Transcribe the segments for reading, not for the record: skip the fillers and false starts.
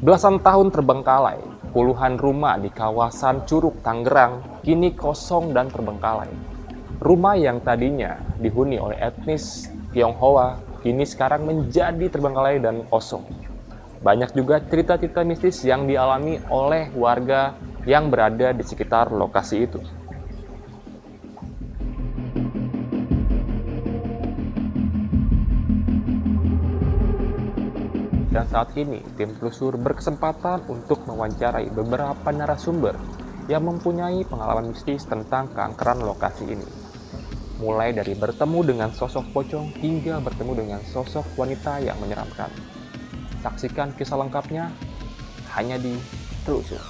Belasan tahun terbengkalai, puluhan rumah di kawasan Curug, Tangerang kini kosong dan terbengkalai. Rumah yang tadinya dihuni oleh etnis Tionghoa kini sekarang menjadi terbengkalai dan kosong. Banyak juga cerita-cerita mistis yang dialami oleh warga yang berada di sekitar lokasi itu. Dan saat ini, tim telusur berkesempatan untuk mewawancarai beberapa narasumber yang mempunyai pengalaman mistis tentang keangkeran lokasi ini. Mulai dari bertemu dengan sosok pocong hingga bertemu dengan sosok wanita yang menyeramkan. Saksikan kisah lengkapnya hanya di Telusur.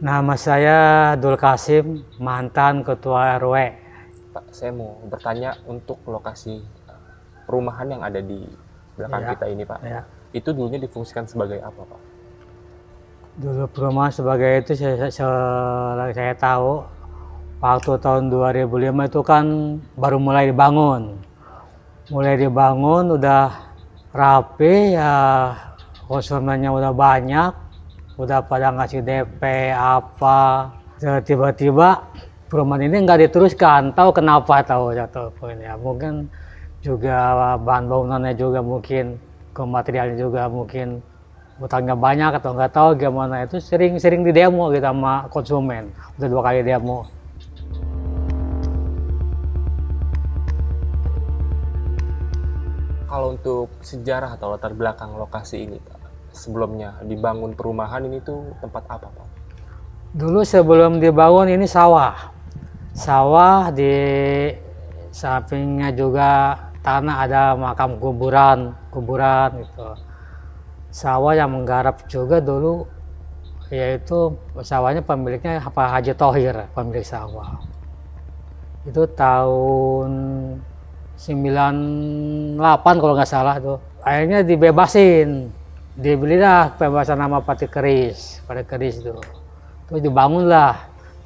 Nama saya Dul Kasim, mantan ketua RW. Pak, saya mau bertanya untuk lokasi perumahan yang ada di belakang kita ini, Pak. Ya. Itu dulunya difungsikan sebagai apa, Pak? Dulu perumahan sebagai itu saya tahu waktu tahun 2005 itu kan baru mulai dibangun. Mulai dibangun udah rapi ya, konsumennya udah banyak, udah pada ngasih DP apa. Tiba-tiba perumahan ini nggak diteruskan, tahu kenapa tahu jatuh ya. Mungkin juga bahan bangunannya juga mungkin ke materialnya juga mungkin utangnya banyak atau nggak tahu gimana, itu sering di demo gitu sama konsumen, udah 2 kali demo. Kalau untuk sejarah atau latar belakang lokasi ini, Pak, sebelumnya dibangun perumahan ini tuh tempat apa, Pak? Dulu sebelum dibangun ini sawah di sampingnya juga tanah, ada makam kuburan gitu. Sawah yang menggarap juga dulu, yaitu sawahnya pemiliknya Pak Haji Thohir, pemilik sawah. Itu tahun 98 kalau nggak salah tuh. Akhirnya dibebasin, dibelilah pembebasan nama Pati Keris itu. Terus dibangunlah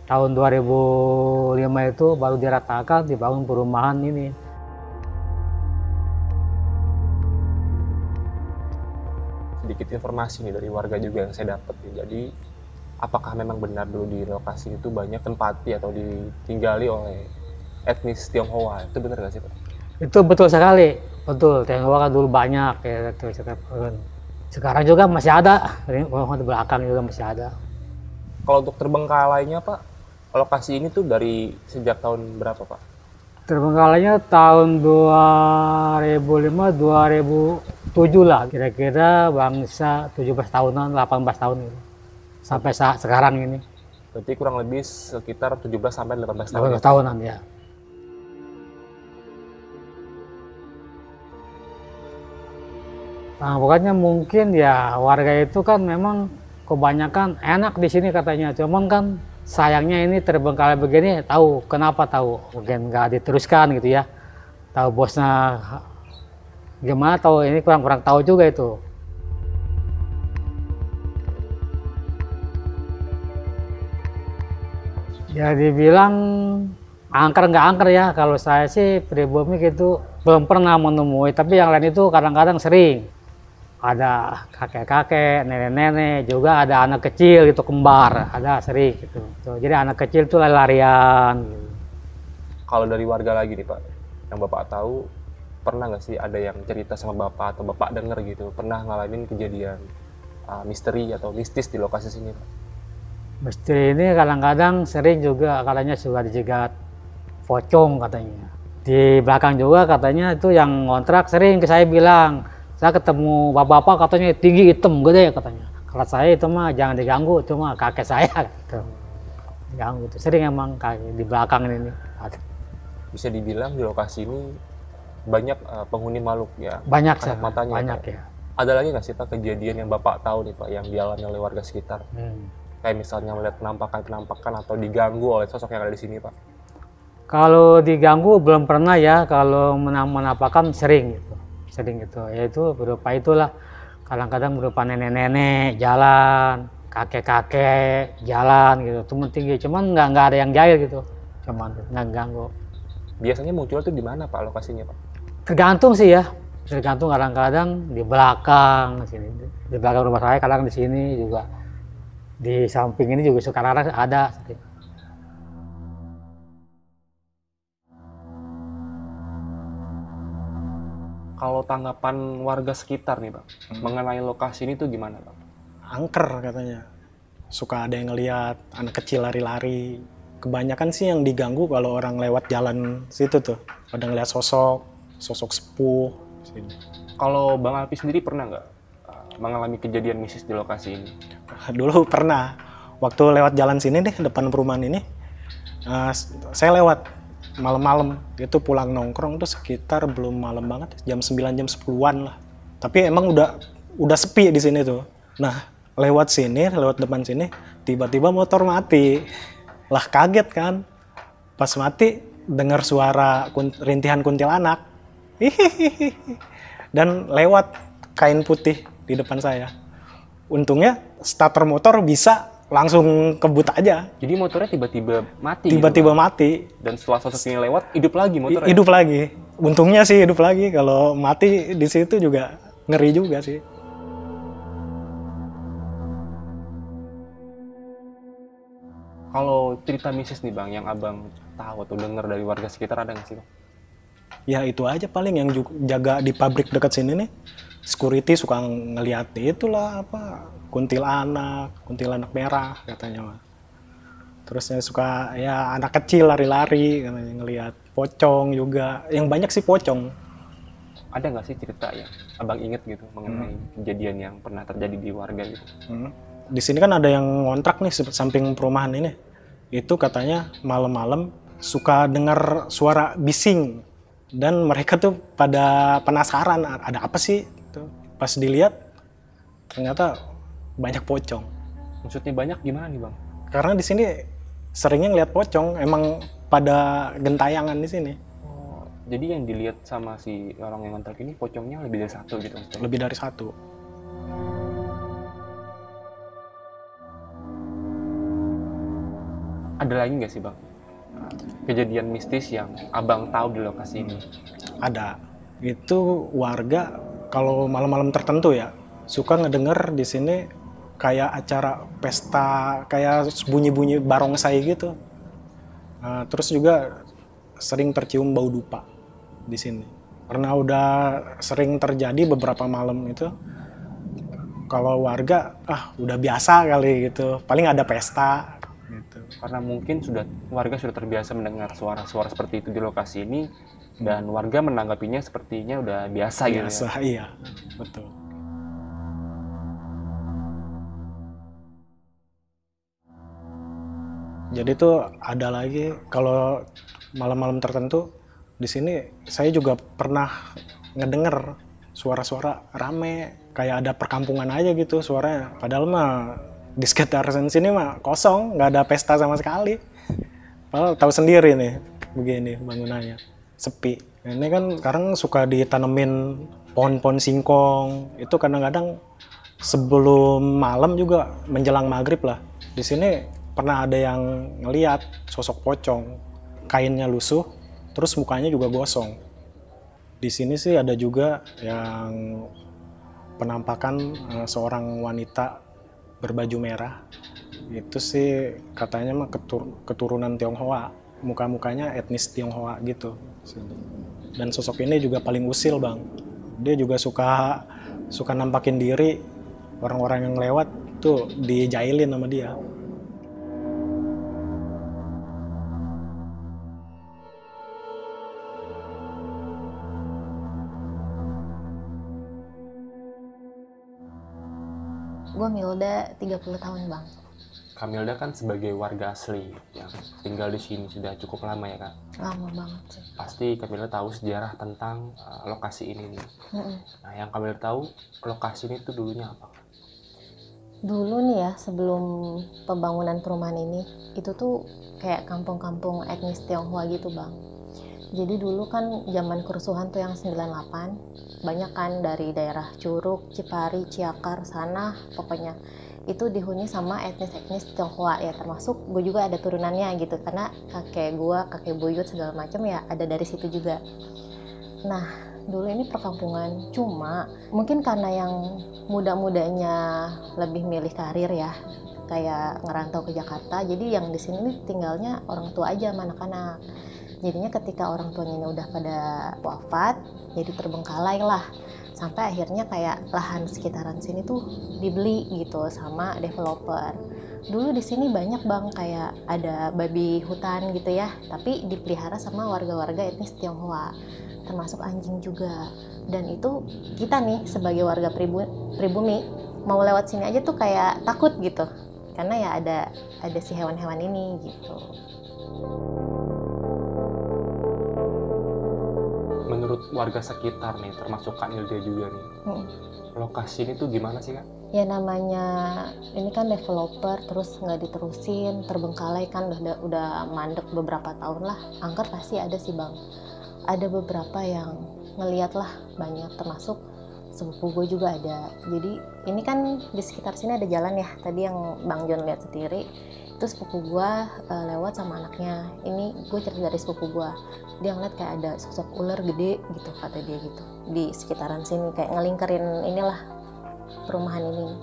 tahun 2005 itu baru diratakan, dibangun perumahan ini. Sedikit informasi nih dari warga juga yang saya dapat. Jadi, apakah memang benar dulu di lokasi itu banyak tempati atau ditinggali oleh etnis Tionghoa? Itu benar nggak sih, Pak? Itu betul sekali, betul. Tionghoa kan dulu banyak ya. Sekarang juga masih ada, di belakang juga masih ada. Kalau untuk terbengkalainya, Pak, lokasi ini tuh dari sejak tahun berapa, Pak? Terbengkalainya tahun 2005, 2007 lah, kira-kira bangsa 17 tahunan, 18 tahun gitu. Sampai saat sekarang ini. Berarti kurang lebih sekitar 17 sampai 18 tahun. 18 tahunan ya. Nah, pokoknya mungkin ya warga itu kan memang kebanyakan enak di sini katanya, cuman kan sayangnya ini terbengkalai begini, tahu kenapa, tahu mungkin nggak diteruskan gitu ya, tahu bosnya gimana, tahu ini kurang tahu juga itu. Ya dibilang angker nggak angker ya, kalau saya sih pribumi gitu belum pernah menemui, tapi yang lain itu kadang-kadang sering. Ada kakek-kakek, nenek-nenek, juga ada anak kecil gitu, kembar, ada sering gitu. Jadi anak kecil tuh lari-larian gitu. Kalau dari warga lagi nih, Pak, yang Bapak tahu, pernah nggak sih ada yang cerita sama Bapak atau Bapak denger gitu, pernah ngalamin kejadian misteri atau mistis di lokasi sini, Pak? Misteri ini kadang-kadang sering juga, katanya suka dijegat pocong katanya. Di belakang juga katanya itu yang ngontrak sering ke saya bilang, saya ketemu bapak-bapak katanya tinggi hitam gede katanya. Kalau saya itu mah jangan diganggu, cuma kakek saya gitu. Diganggu itu sering emang di belakang ini ada. Bisa dibilang di lokasi ini banyak penghuni makhluk ya. Banyak kasat matanya. banyak Pak. ya. Ada lagi nggak sih, Pak, kejadian yang Bapak tahu nih, Pak, yang dialami oleh warga sekitar? Kayak misalnya melihat penampakan atau diganggu oleh sosok yang ada di sini, Pak? Kalau diganggu belum pernah ya, kalau menampakkan sering gitu. sering gitu. Ya itu berupa itulah, kadang-kadang berupa nenek-nenek jalan, kakek-kakek jalan gitu, tumpang tinggi. Cuman nggak ada yang jahil gitu, cuman nggak ganggu. Biasanya muncul tuh di mana Pak lokasinya Pak? Tergantung sih ya, tergantung, kadang-kadang di belakang sini, di belakang rumah saya, kadang di sini juga, di samping ini juga sekarang ada. Kalau tanggapan warga sekitar nih Pak, mengenai lokasi ini tuh gimana Pak? Angker katanya. Suka ada yang ngeliat anak kecil lari-lari. Kebanyakan sih yang diganggu kalau orang lewat jalan situ tuh. Pada ngeliat sosok sepuh. Sini. Kalau Bang Alpi sendiri pernah nggak mengalami kejadian mistis di lokasi ini? Dulu pernah. Waktu lewat jalan sini deh, depan perumahan ini. Saya lewat malam-malam. Itu pulang nongkrong tuh sekitar belum malam banget. Jam 9, jam 10-an lah. Tapi emang udah sepi di sini tuh. Nah, lewat depan sini, tiba-tiba motor mati. Lah kaget kan. Pas mati, dengar suara rintihan kuntilanak. Hihihi. Dan lewat kain putih di depan saya. Untungnya starter motor bisa langsung kebut aja. Jadi motornya tiba-tiba mati. Tiba-tiba gitu, mati. Dan setelah sosok ini lewat, hidup lagi motornya. Hidup lagi. Untungnya sih hidup lagi. Kalau mati di situ juga ngeri juga sih. Kalau cerita mistis nih Bang, yang Abang tahu atau dengar dari warga sekitar ada nggak sih Bang? Ya itu aja paling yang jaga di pabrik dekat sini nih. Security suka ngeliat itulah apa, kuntilanak merah katanya mah. Terusnya suka ya anak kecil lari-lari katanya, ngeliat pocong juga. Yang banyak sih pocong. Ada nggak sih cerita yang Abang inget gitu mengenai kejadian yang pernah terjadi di warga gitu? Di sini kan ada yang ngontrak nih samping perumahan ini. Itu katanya malam-malam suka dengar suara bising. Dan mereka tuh pada penasaran, ada apa sih? Pas dilihat, ternyata banyak pocong. Maksudnya banyak gimana nih Bang? Karena di sini seringnya ngeliat pocong, emang pada gentayangan di sini. Oh, jadi yang dilihat sama si orang yang ngontrak ini pocongnya lebih dari satu gitu maksudnya? Lebih dari satu. Ada lagi nggak sih Bang kejadian mistis yang Abang tahu di lokasi ini? Ada. Itu warga kalau malam-malam tertentu ya suka ngedenger di sini kayak acara pesta, kayak bunyi-bunyi barongsai gitu. Terus juga sering tercium bau dupa di sini. Karena udah sering terjadi beberapa malam itu, kalau warga udah biasa kali gitu. Paling ada pesta. Gitu. Karena mungkin warga sudah terbiasa mendengar suara-suara seperti itu di lokasi ini, dan warga menanggapinya sepertinya udah biasa gitu ya. Iya, betul. Jadi tuh ada lagi kalau malam-malam tertentu di sini saya juga pernah ngedenger suara-suara rame, kayak ada perkampungan aja gitu suaranya. Padahal mah di sekitar sini mah kosong, nggak ada pesta sama sekali. Padahal tahu sendiri nih, begini bangunannya, sepi. Ini kan sekarang suka ditanemin pohon-pohon singkong. Itu kadang-kadang sebelum malam juga menjelang maghrib lah. Di sini pernah ada yang ngeliat sosok pocong, kainnya lusuh, terus mukanya juga gosong. Di sini sih ada juga yang penampakan seorang wanita berbaju merah. Itu sih katanya mah keturunan Tionghoa, muka-mukanya etnis Tionghoa gitu. Dan sosok ini juga paling usil Bang. Dia juga suka nampakin diri, orang-orang yang lewat tuh dijailin sama dia. Gue Milda, 30 tahun Bang. Kamilda kan sebagai warga asli yang tinggal di sini sudah cukup lama ya Kak? Lama banget sih. Pasti Kamilda tahu sejarah tentang lokasi ini nih. Nah yang Kamilda tahu, lokasi ini tuh dulunya apa? Dulu nih ya, sebelum pembangunan perumahan ini, itu tuh kayak kampung-kampung etnis Tionghoa gitu Bang. Jadi dulu kan zaman kerusuhan tuh yang 98, banyak kan dari daerah Curug, Cipari, Ciakar, sana pokoknya itu dihuni sama etnis-etnis Tionghoa ya, termasuk gue juga ada turunannya gitu, karena kakek gue, kakek buyut segala macam ya ada dari situ juga. Nah dulu ini perkampungan, cuma mungkin karena yang muda-mudanya lebih milih karir ya, kayak ngerantau ke Jakarta, jadi yang di sini tinggalnya orang tua aja sama anak-anak. Jadinya ketika orang tuanya udah pada wafat, jadi terbengkalai lah. Sampai akhirnya kayak lahan sekitaran sini tuh dibeli gitu sama developer. Dulu di sini banyak bang, kayak ada babi hutan gitu ya, tapi dipelihara sama warga-warga etnis Tionghoa, termasuk anjing juga. Dan itu kita nih sebagai warga pribumi mau lewat sini aja tuh kayak takut gitu, karena ya ada si hewan-hewan ini gitu. Menurut warga sekitar nih, termasuk Kak Nilda juga nih, lokasi ini tuh gimana sih Kak? Ya namanya ini kan developer, terus nggak diterusin, terbengkalai kan udah mandek beberapa tahun lah. Angker pasti ada sih bang. Ada beberapa yang ngeliat lah banyak, termasuk sepupu gue juga ada. Jadi ini kan di sekitar sini ada jalan ya, tadi yang Bang John lihat sendiri. Itu sepupu gue lewat sama anaknya. Ini gue cerita dari sepupu gue, dia ngeliat kayak ada sosok ular gede gitu kata dia gitu di sekitaran sini, kayak ngelingkerin inilah perumahan ini.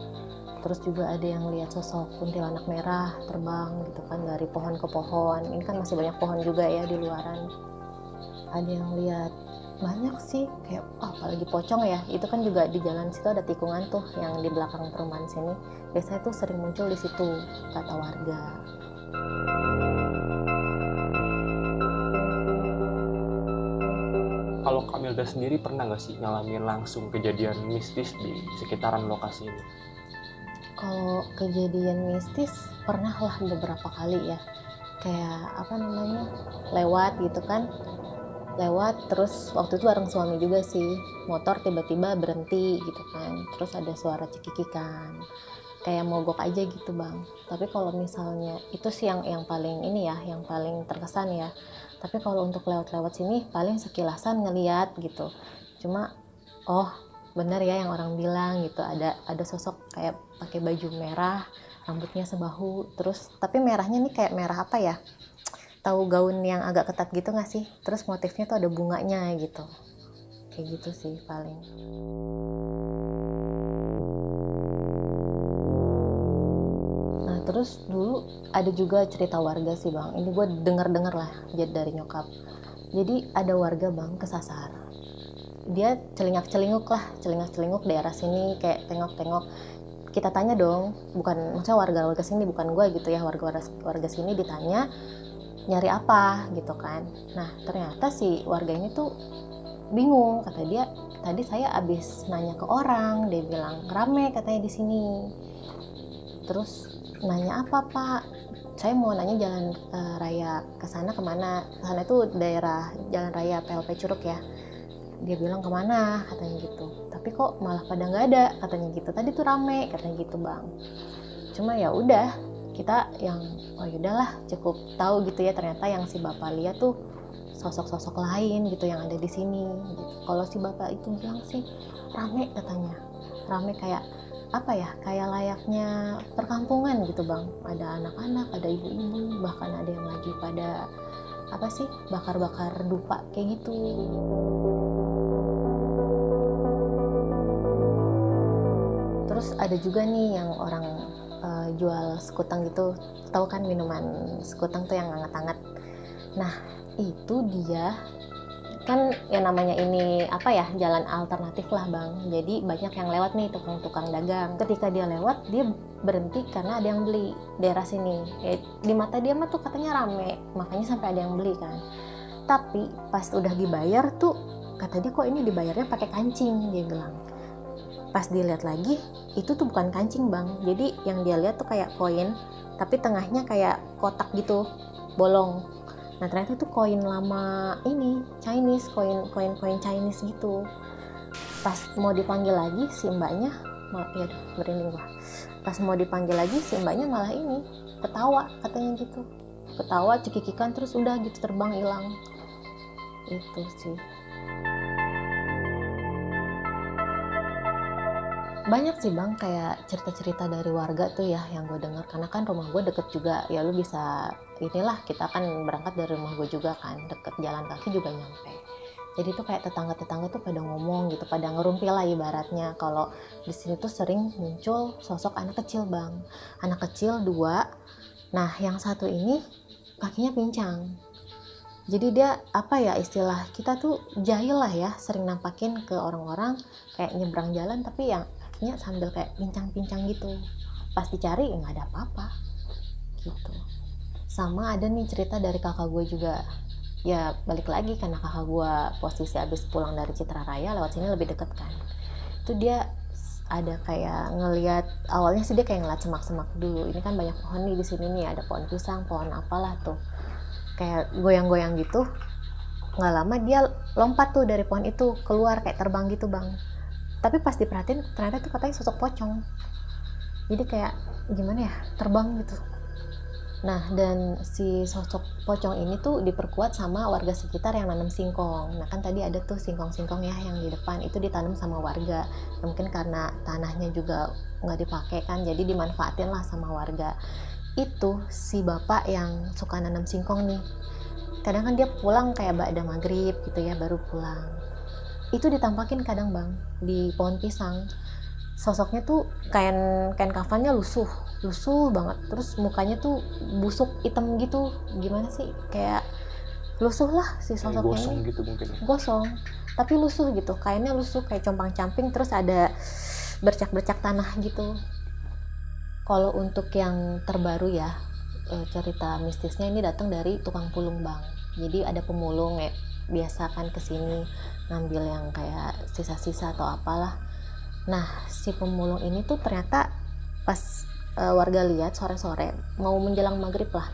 Terus juga ada yang lihat sosok kuntilanak merah terbang gitu kan dari pohon ke pohon. Ini kan masih banyak pohon juga ya di luaran. Ada yang lihat banyak sih, kayak apalagi pocong ya, itu kan juga di jalan situ ada tikungan tuh yang di belakang perumahan sini, biasanya tuh sering muncul di situ kata warga. Kalau Kak Milda sendiri pernah nggak sih ngalamin langsung kejadian mistis di sekitaran lokasi ini? Kalau kejadian mistis pernah lah beberapa kali ya, kayak lewat gitu kan, lewat terus waktu itu bareng suami juga sih, motor tiba-tiba berhenti gitu kan, terus ada suara cekikikan kayak mogok aja gitu bang. Tapi kalau misalnya itu sih yang paling ini ya, yang paling terkesan ya. Tapi kalau untuk lewat-lewat sini paling sekilasan ngeliat gitu, cuma oh bener ya yang orang bilang gitu, ada sosok kayak pakai baju merah, rambutnya sebahu, terus tapi merahnya nih kayak merah apa ya, tahu gaun yang agak ketat gitu nggak sih? Terus motifnya tuh ada bunganya gitu. Kayak gitu sih paling. Nah terus dulu ada juga cerita warga sih bang. Ini gue denger lah jadi dari nyokap. Jadi ada warga bang kesasar. Dia celingak-celinguk daerah sini, kayak tengok-tengok. Kita tanya dong, bukan maksudnya warga sini, bukan gue gitu ya, warga sini ditanya nyari apa gitu kan. Nah ternyata si warga ini tuh bingung, kata dia tadi saya abis nanya ke orang, dia bilang rame katanya di sini. Terus nanya apa pak? Saya mau nanya jalan raya kesana kemana? Kesana itu daerah jalan raya PLP Curug ya. Dia bilang kemana katanya gitu. Tapi kok malah pada nggak ada katanya gitu. Tadi tuh rame katanya gitu bang. Cuma ya udah, kita yang oh yaudahlah cukup tahu gitu ya, ternyata yang si bapak lihat tuh sosok-sosok lain gitu yang ada di sini gitu. Kalau si bapak itu bilang sih rame katanya, rame kayak apa ya, kayak layaknya perkampungan gitu bang, ada anak-anak, ada ibu-ibu, bahkan ada yang lagi pada apa sih bakar-bakar dupa kayak gitu. Terus ada juga nih yang orang jual sekutang gitu, tahu kan minuman sekutang tuh yang hangat-hangat. Nah itu dia kan yang namanya ini apa ya, jalan alternatif lah bang, jadi banyak yang lewat nih, tukang-tukang dagang. Ketika dia lewat dia berhenti karena ada yang beli daerah sini ya, di mata dia mah tuh katanya rame, makanya sampai ada yang beli kan. Tapi pas udah dibayar tuh kata dia kok ini dibayarnya pakai kancing, dia bilang. Pas dilihat lagi itu tuh bukan kancing bang, jadi yang dia lihat tuh kayak koin tapi tengahnya kayak kotak gitu bolong. Nah ternyata tuh koin lama ini Chinese, koin Chinese gitu. Pas mau dipanggil lagi si mbaknya ya merinding gua. Pas mau dipanggil lagi si mbaknya malah ini ketawa katanya gitu, ketawa cekikikan terus udah gitu terbang hilang. Itu sih. Banyak sih Bang, kayak cerita-cerita dari warga tuh ya yang gue dengar, karena kan rumah gue deket juga ya, lu bisa inilah, kita kan berangkat dari rumah gue juga kan, deket, jalan kaki juga nyampe. Jadi tuh kayak tetangga-tetangga tuh pada ngomong gitu, pada ngerumpi lah ibaratnya, kalau di sini tuh sering muncul sosok anak kecil Bang, anak kecil 2. Nah yang satu ini kakinya pincang. Jadi dia apa ya, istilah kita tuh jahil lah ya, sering nampakin ke orang-orang kayak nyebrang jalan tapi yang kakinya sambil kayak pincang-pincang gitu. Pas dicari nggak ada apa-apa gitu. Sama ada nih cerita dari kakak gue juga. Ya balik lagi karena kakak gue posisi abis pulang dari Citra Raya, lewat sini lebih deket kan. Itu dia ada kayak ngelihat, awalnya sih dia kayak ngeliat semak-semak dulu. Ini kan banyak pohon nih di sini nih, ada pohon pisang, pohon apalah tuh. Kayak goyang-goyang gitu. Nggak lama dia lompat tuh dari pohon itu, keluar kayak terbang gitu Bang. Tapi pas diperhatiin ternyata itu katanya sosok pocong. Jadi kayak gimana ya, terbang gitu. Nah dan si sosok pocong ini tuh diperkuat sama warga sekitar yang nanam singkong. Nah kan tadi ada tuh singkong-singkong ya yang di depan, itu ditanam sama warga. Ya, mungkin karena tanahnya juga nggak dipakai kan, jadi dimanfaatin lah sama warga. Itu si bapak yang suka nanam singkong nih, kadang kan dia pulang kayak ba'da maghrib gitu ya, baru pulang. Itu ditampakin kadang Bang di pohon pisang, sosoknya tuh kain kafannya lusuh banget, terus mukanya tuh busuk hitam gitu, gimana sih, kayak lusuh lah si sosoknya. Gosong ini gitu mungkin. gosong tapi lusuh gitu, kainnya lusuh kayak compang-camping, terus ada bercak-bercak tanah gitu. Kalau untuk yang terbaru ya, cerita mistisnya ini datang dari tukang pulung Bang. Jadi ada pemulung ya, biasa kan kesini ngambil yang kayak sisa-sisa atau apalah. Nah si pemulung ini tuh ternyata pas warga lihat sore-sore mau menjelang maghrib lah,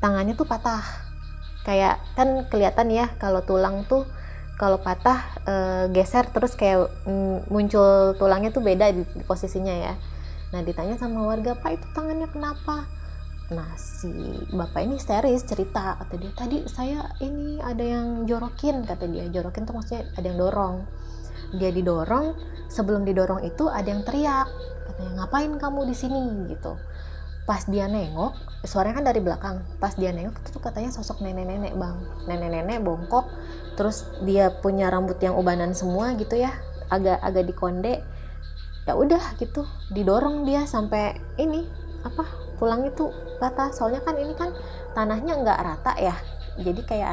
tangannya tuh patah. Kayak kan kelihatan ya kalau tulang tuh kalau patah geser terus kayak muncul tulangnya tuh beda di posisinya ya. Nah ditanya sama warga, Pak itu tangannya kenapa? Nah si bapak ini histeris cerita, kata dia tadi saya ini ada yang jorokin, kata dia. Jorokin tuh maksudnya ada yang dorong. Dia didorong, sebelum didorong itu ada yang teriak, katanya ngapain kamu di sini gitu. Pas dia nengok, suaranya kan dari belakang. Pas dia nengok itu katanya sosok nenek-nenek Bang, nenek-nenek bongkok, terus dia punya rambut yang ubanan semua gitu ya, agak dikonde. Ya udah gitu, didorong dia sampai ini apa, tulang itu patah. Soalnya kan ini kan tanahnya nggak rata ya, jadi kayak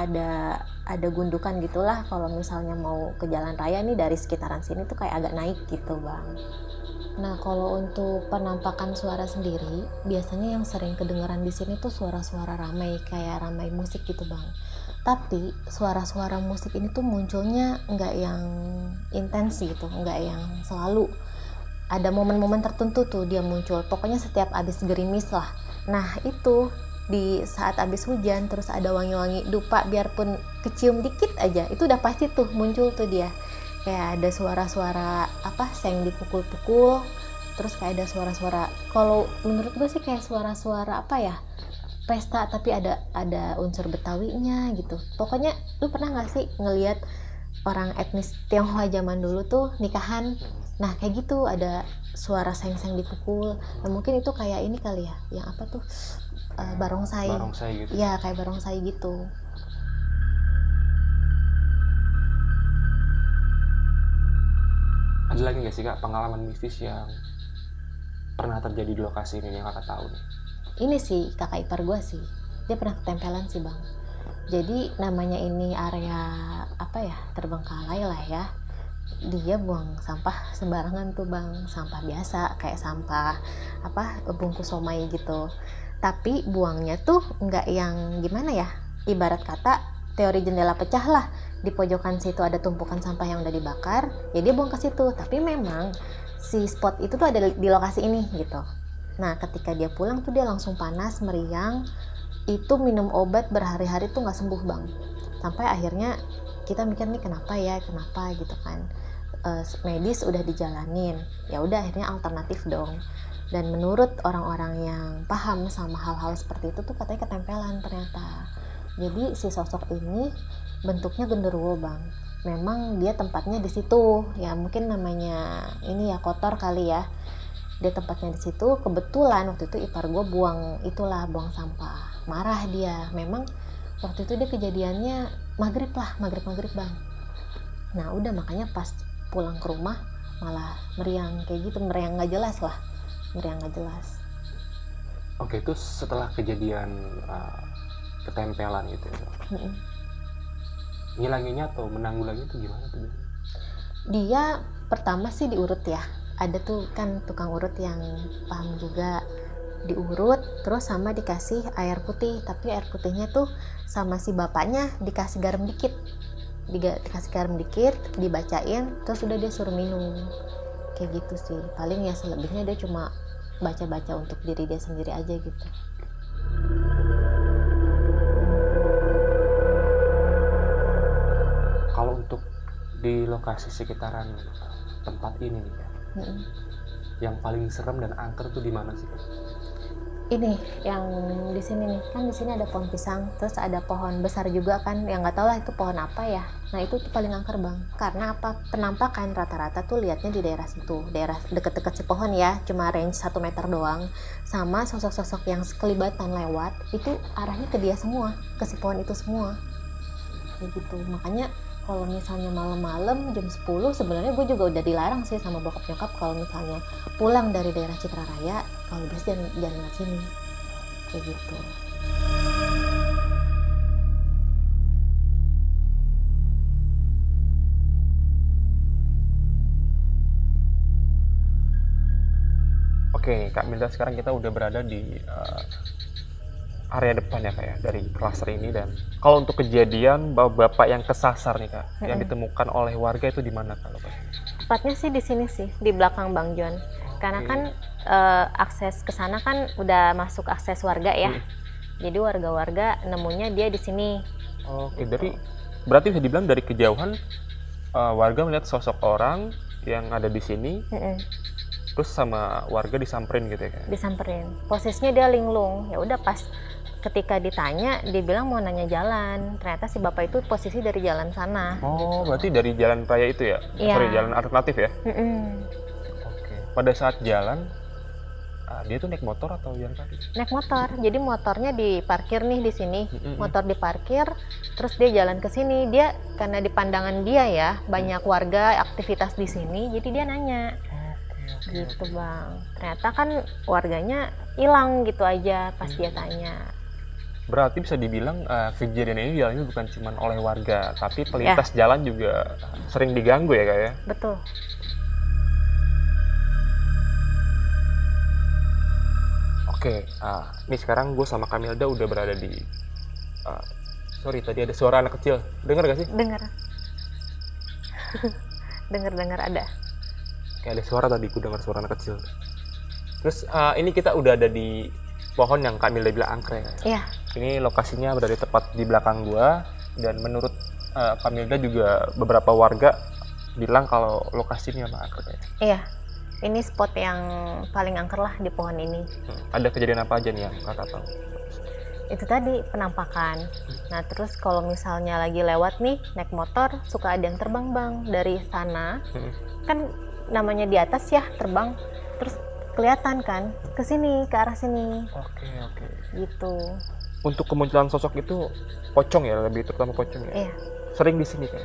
ada gundukan gitulah. Kalau misalnya mau ke jalan raya nih dari sekitaran sini tuh kayak agak naik gitu Bang. Nah kalau untuk penampakan suara sendiri, biasanya yang sering kedengeran di sini tuh suara-suara ramai, kayak ramai musik gitu Bang. Tapi suara-suara musik ini tuh munculnya nggak yang intens gitu, nggak yang selalu. Ada momen-momen tertentu tuh dia muncul, pokoknya setiap abis gerimis lah. Nah itu di saat abis hujan terus ada wangi-wangi dupa, biarpun kecium dikit aja itu udah pasti tuh muncul tuh dia. Kayak ada suara-suara apa, seng dipukul-pukul, terus kayak ada suara-suara, kalau menurut gue sih kayak suara-suara apa ya, pesta tapi ada unsur Betawinya gitu. Pokoknya lu pernah nggak sih ngelihat orang etnis Tionghoa zaman dulu tuh nikahan? Nah kayak gitu ada suara seng-seng dipukul. Nah mungkin itu kayak ini kali ya, yang apa tuh, barongsai gitu ya, kayak barongsai gitu. Ada lagi nggak sih Kak pengalaman mistis yang pernah terjadi di lokasi ini yang Kakak tahu nih? Ini sih kakak ipar gue sih, dia pernah ketempelan sih Bang. Jadi namanya ini area apa ya, terbengkalai lah ya. Dia buang sampah sembarangan tuh Bang, sampah biasa kayak sampah apa, bungkus somai gitu. Tapi buangnya tuh nggak yang gimana ya, ibarat kata teori jendela pecah lah. Di pojokan situ ada tumpukan sampah yang udah dibakar, ya dia buang ke situ. Tapi memang si spot itu tuh ada di lokasi ini gitu. Nah ketika dia pulang tuh dia langsung panas, meriang. Itu minum obat berhari-hari tuh nggak sembuh Bang. Sampai akhirnya kita mikir nih kenapa gitu kan. Medis udah dijalanin, ya udah akhirnya alternatif dong. Dan menurut orang-orang yang paham sama hal-hal seperti itu tuh katanya ketempelan ternyata. Jadi si sosok ini bentuknya genderuwo bang. Memang dia tempatnya di situ, ya mungkin namanya ini ya kotor kali ya. Dia tempatnya di situ, kebetulan waktu itu ipar gue buang sampah. Marah dia, memang waktu itu dia kejadiannya maghrib bang. Nah udah makanya pas pulang ke rumah malah meriang kayak gitu, meriang nggak jelas. Oke, itu setelah kejadian ketempelan gitu ya. Ngilanginnya atau menanggulanginya itu gimana tuh? Dia pertama sih diurut ya, ada tuh kan tukang urut yang paham juga, diurut terus sama dikasih air putih, tapi air putihnya tuh sama si bapaknya dikasih garam dikit, dibacain, terus udah dia suruh minum kayak gitu sih. Paling ya selebihnya dia cuma baca-baca untuk diri dia sendiri aja gitu. Kalau untuk di lokasi sekitaran tempat ini nih ya, yang paling serem dan angker tuh di mana sih? Ini yang di sini nih, kan di sini ada pohon pisang, terus ada pohon besar juga kan, yang nggak tahu lah itu pohon apa ya. Nah itu tuh paling angker bang, karena apa? Penampakan rata-rata tuh liatnya di daerah situ, daerah deket-deket si pohon ya, cuma range 1 meter doang, sama sosok-sosok yang sekelibatan lewat, itu arahnya ke dia semua, ke si pohon itu semua, kayak gitu. Makanya kalau misalnya malam-malam jam 10 sebenarnya gue juga udah dilarang sih sama bokap nyokap kalau misalnya pulang dari daerah Citra Raya, kalau bisa jangan lewat sini kayak gitu. Oke, Kak Milda, sekarang kita udah berada di area depan ya Kak ya, dari klaster ini. Dan kalau untuk kejadian bapak yang kesasar nih Kak, yang ditemukan oleh warga itu di mana Kak lokasinya? Tepatnya sih di sini sih, di belakang Bang John. Karena kan akses ke sana kan udah masuk akses warga ya. Jadi warga-warga nemunya dia di sini. Oke, dari berarti bisa dibilang dari kejauhan warga melihat sosok orang yang ada di sini. Terus sama warga disamperin gitu ya Kak? Disamperin. Posisinya dia linglung. Ya udah pas ketika ditanya, dia bilang mau nanya jalan. Ternyata si bapak itu posisi dari jalan sana. Oh, berarti dari jalan raya itu ya? Iya. Sorry, jalan alternatif ya? Oke. Pada saat jalan, dia tuh naik motor atau jalan kaki? Naik motor. Jadi motornya diparkir nih di sini. Motor diparkir, terus dia jalan ke sini. Dia karena di pandangan dia ya, banyak warga aktivitas di sini, jadi dia nanya. Gitu bang. Ternyata kan warganya hilang gitu aja pas dia tanya. Berarti bisa dibilang kejadian ini dialami bukan cuma oleh warga, tapi pelintas jalan juga sering diganggu ya Kak ya? Betul. Oke, ini sekarang gue sama Kamilda udah berada di... sorry, tadi ada suara anak kecil. Dengar gak sih? Dengar. Dengar ada. Kayak ada suara tadi, gue dengar suara anak kecil. Terus ini kita udah ada di pohon yang Kamilda bilang angker ya? Iya. Ini lokasinya berada tepat di belakang gua, dan menurut Kamilda juga beberapa warga bilang kalau lokasi ini memang angker ya? Iya, ini spot yang paling angker lah di pohon ini. Ada kejadian apa aja nih yang kakak tahu? Itu tadi penampakan. Nah terus kalau misalnya lagi lewat nih naik motor, suka ada yang terbang bang dari sana. Kan namanya di atas ya terbang, terus kelihatan kan ke sini, ke arah sini. Oke. Gitu. Untuk kemunculan sosok itu pocong ya, lebih terutama pocong ya? Iya. Sering di sini kan?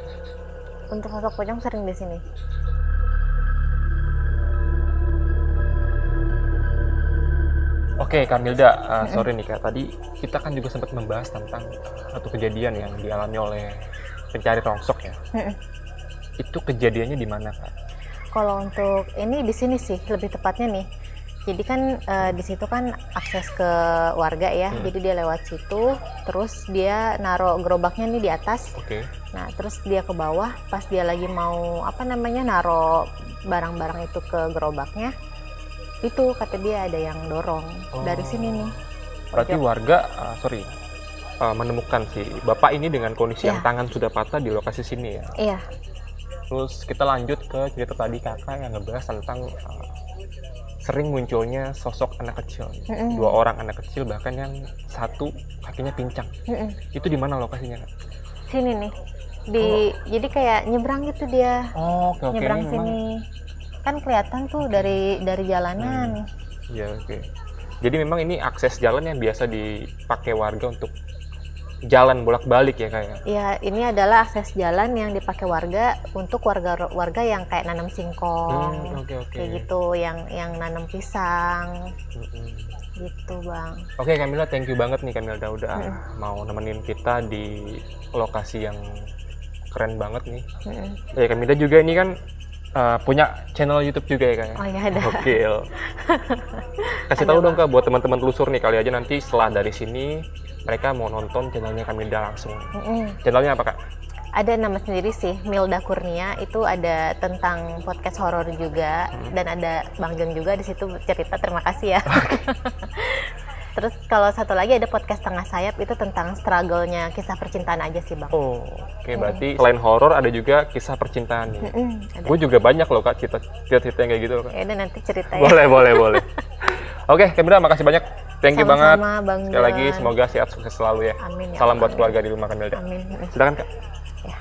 Untuk sosok pocong sering di sini. Oke, Kamilda, sorry nih Kak, tadi kita kan juga sempat membahas tentang satu kejadian yang dialami oleh pencari rongsok ya. Itu kejadiannya di mana Kak? Kalau untuk ini di sini sih lebih tepatnya nih. Jadi kan di situ kan akses ke warga ya. Jadi dia lewat situ, terus dia naruh gerobaknya nih di atas. Oke. Nah, terus dia ke bawah pas dia lagi mau naruh barang-barang itu ke gerobaknya. Itu kata dia ada yang dorong dari sini nih. Berarti warga menemukan si bapak ini dengan kondisi yang tangan sudah patah di lokasi sini ya. Iya. Terus kita lanjut ke cerita tadi kakak yang ngebahas tentang sering munculnya sosok anak kecil, 2 orang anak kecil, bahkan yang satu kakinya pincang. Itu di mana lokasinya Kak? Sini nih. Jadi kayak nyebrang gitu dia. Oh, oke. Nyebrang Ini memang- sini. Kan kelihatan tuh dari jalanan. Iya, oke. Jadi memang ini akses jalan yang biasa dipakai warga untuk jalan bolak-balik ya kayak. Ya, ini adalah akses jalan yang dipakai warga untuk warga yang kayak nanam singkong. Oke. Kayak gitu, yang nanam pisang. Gitu, Bang. Oke, Kamila, thank you banget nih Kamila udah mau nemenin kita di lokasi yang keren banget nih. Ya, Kamila juga ini kan punya channel YouTube juga ya Kak? Oh ya, ada. Gokil. Kasih tahu dong Kak buat teman-teman telusur nih, kali aja nanti setelah dari sini mereka mau nonton channelnya Kamila langsung. Channelnya apa Kak? Ada nama sendiri sih, Milda Kurnia. Itu ada tentang podcast horor juga, dan ada Bang Jong juga di situ cerita. Terima kasih ya. Terus kalau satu lagi ada podcast Tengah Sayap, itu tentang struggle-nya kisah percintaan aja sih Bang. Oh, oke. Berarti selain horor ada juga kisah percintaan nih. Ada. Gue juga banyak loh Kak cerita-cerita yang kayak gitu loh, Kak. Ya udah, nanti cerita ya. Boleh. Oke, Kamila, makasih banyak. Thank you banget. Sama-sama, Bang Sekali lagi Jon. semoga sehat sukses selalu ya. Amin ya Salam buat Allah. keluarga di rumah Kamila. Amin. Silakan Kak. Ya.